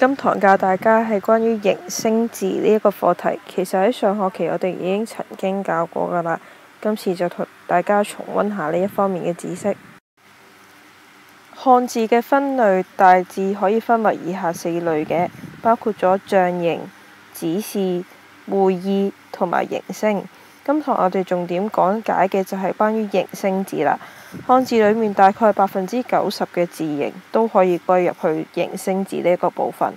今堂教大家係關於形聲字呢一個課題，其實喺上學期我哋已經曾經教過㗎啦。今次就同大家重溫下呢一方面嘅知識。漢字嘅分類大致可以分為以下4類嘅，包括咗象形、指示、會意同埋形聲。今堂我哋重點講解嘅就係關於形聲字啦。漢字裡面大概90%嘅字形都可以歸入去形聲字呢一個部分。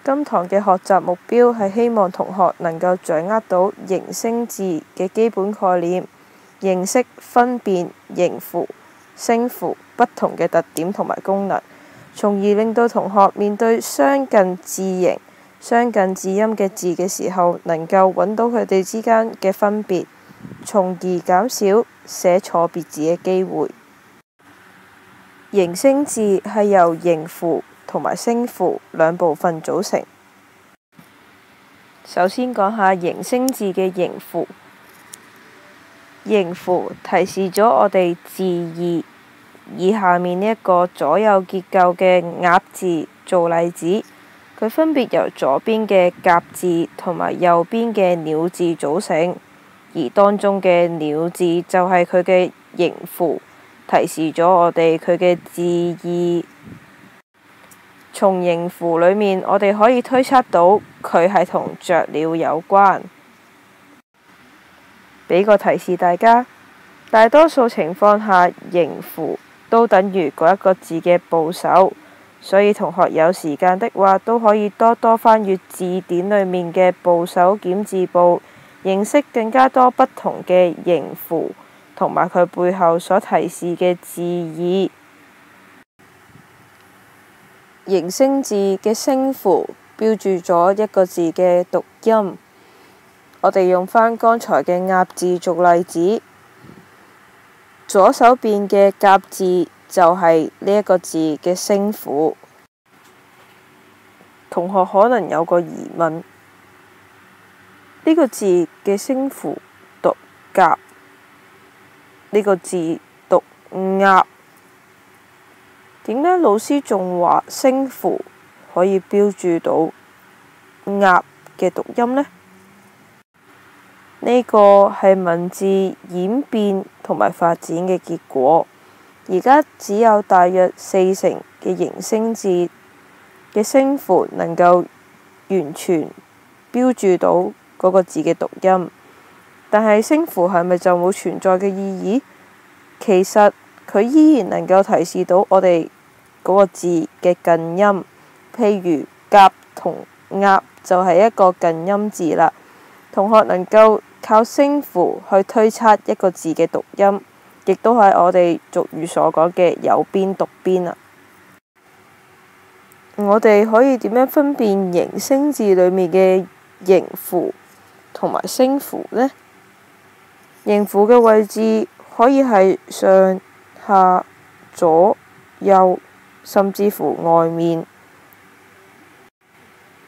今堂嘅學習目標係希望同學能夠掌握到形聲字嘅基本概念，認識分辨形符、聲符不同嘅特點同埋功能，從而令到同學面對相近字形、相近字音嘅字嘅時候，能夠揾到佢哋之間嘅分別，從而減少寫錯別字嘅機會。形聲字係由形符同埋聲符兩部分組成。首先講下形聲字嘅形符。形符提示咗我哋字義，以下面呢一個左右結構嘅鴨字做例子，佢分別由左邊嘅甲字同埋右邊嘅鳥字組成，而當中嘅鳥字就係佢嘅形符，提示咗我哋佢嘅字義。從形符裡面，我哋可以推測到佢係同雀鳥有關。俾個提示大家，大多數情況下形符都等於嗰一個字嘅部首，所以同學有時間的話，都可以多多翻閱字典裡面嘅部首檢字簿，認識更加多不同嘅形符同埋佢背後所提示嘅字義。形聲字嘅聲符標註咗一個字嘅讀音。我哋用返剛才嘅鴨字做例子，左手邊嘅甲字就係呢一個字嘅聲符。同學可能有個疑問，呢個字嘅聲符讀甲，呢個字讀鴨，點解老師仲話聲符可以標註到鴨嘅讀音呢？呢個係文字演變同埋發展嘅結果。而家只有大約40%嘅形聲字嘅聲符能夠完全標註到嗰個字嘅讀音，但係聲符係咪就冇存在嘅意義？其實佢依然能夠提示到我哋嗰個字嘅近音，譬如甲同鴨就係一個近音字啦。同學能夠靠聲符去推測一個字嘅讀音，亦都係我哋俗語所講嘅有邊讀邊啊。我哋可以點樣分辨形聲字裡面嘅形符同埋聲符呢？形符嘅位置可以係上、下、左、右，甚至乎外面。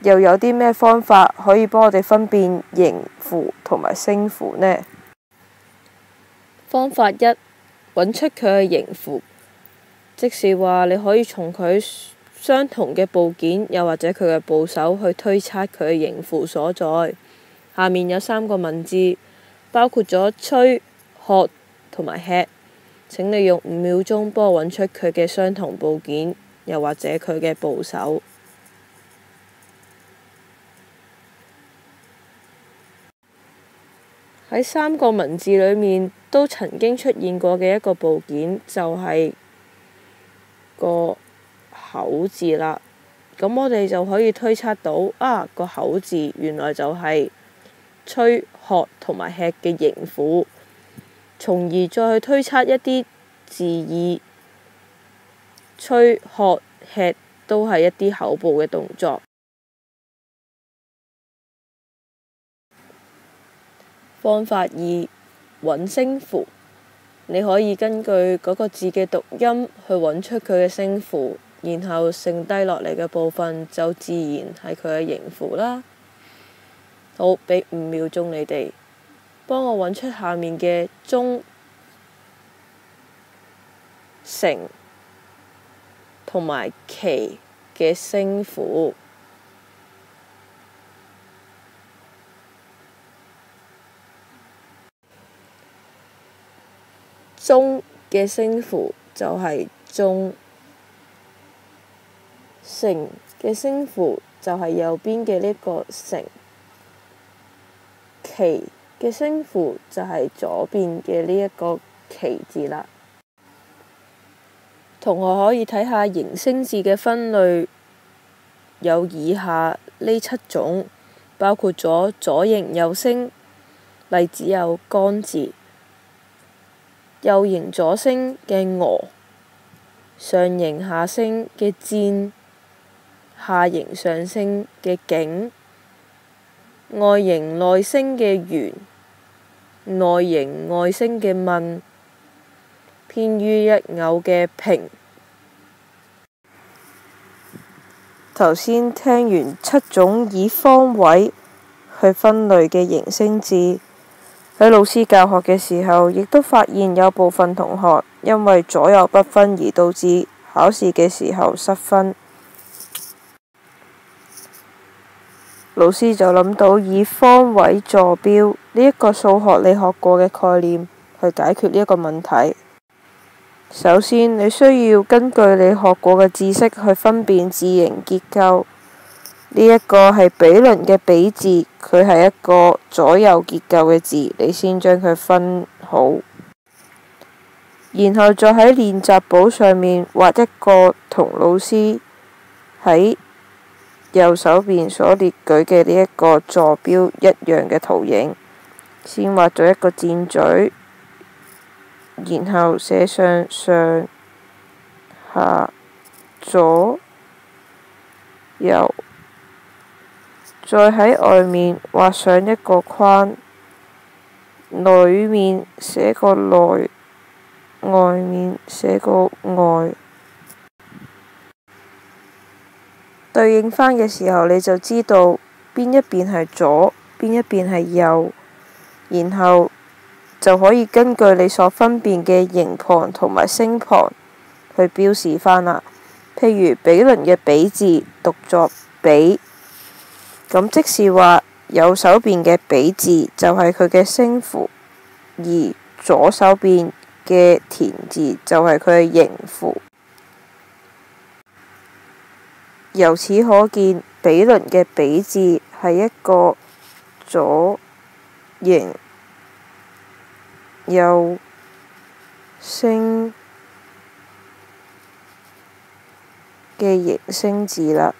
又有啲咩方法可以幫我哋分辨形符同埋聲符呢？方法一，揾出佢嘅形符，即是話你可以從佢相同嘅部件，又或者佢嘅部首去推測佢嘅形符所在。下面有3個文字，包括咗吹、喝同埋吃。請你用5秒鐘幫我揾出佢嘅相同部件，又或者佢嘅部首。喺3個文字裡面都曾經出現過嘅一個部件就係個口字啦。咁我哋就可以推測到個口字原來就係吹、喝同埋吃嘅形符，從而再去推測一啲字義。吹、喝、吃都係一啲口部嘅動作。方法2，揾聲符。你可以根據嗰個字嘅讀音去揾出佢嘅聲符，然後剩低落嚟嘅部分就自然係佢嘅形符啦。好，俾5秒鐘你哋，幫我揾出下面嘅中、成同埋期嘅聲符。中嘅聲符就係中，成嘅聲符就係右邊嘅呢個成，奇嘅聲符就係左邊嘅呢一個奇字啦。同學可以睇下形聲字嘅分類，有以下呢7種，包括咗左形右聲，例子有乾字；右形左聲嘅鵝，上形下聲嘅箭，下形上聲嘅景，外形內聲嘅圓，內形外聲嘅問，偏於一偶嘅平。頭先聽完7種以方位去分類嘅形聲字，喺老師教學嘅時候，亦都發現有部分同學因為左右不分而導致考試嘅時候失分。老師就諗到以方位坐標呢一個數學你學過嘅概念去解決呢一個問題。首先，你需要根據你學過嘅知識去分辨字形結構。呢一個係比鄰嘅比字，佢係一個左右結構嘅字，你先將佢分好。然後再喺練習簿上面畫一個同老師喺右手邊所列舉嘅呢一個坐標一樣嘅圖形。先畫咗一個箭嘴，然後寫上上、下、左、右，再喺外面畫上一個框，裏面寫個內，外面寫個外。對應返嘅時候，你就知道邊一邊係左，邊一邊係右，然後就可以根據你所分辨嘅形旁同埋聲旁去標示返啦。譬如比鄰嘅比字讀作比，咁即是話右手邊嘅比字就係佢嘅聲符，而左手邊嘅田字就係佢嘅形符。由此可見，比鄰嘅比字係一個左形右聲嘅形聲字啦。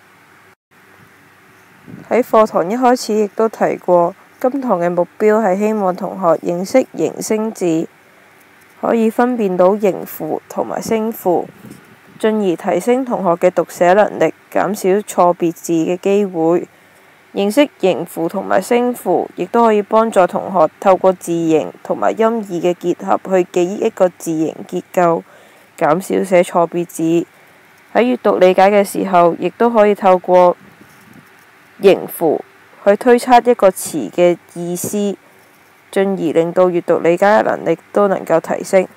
喺課堂一開始亦都提過，今堂嘅目標係希望同學認識形聲字，可以分辨到形符同埋聲符，進而提升同學嘅讀寫能力，減少錯別字嘅機會。認識形符同埋聲符，亦都可以幫助同學透過字形同埋音義嘅結合去記憶一個字形結構，減少寫錯別字。喺閱讀理解嘅時候，亦都可以透過形符去推測一個詞嘅意思，進而令到閱讀理解嘅能力都能夠提升。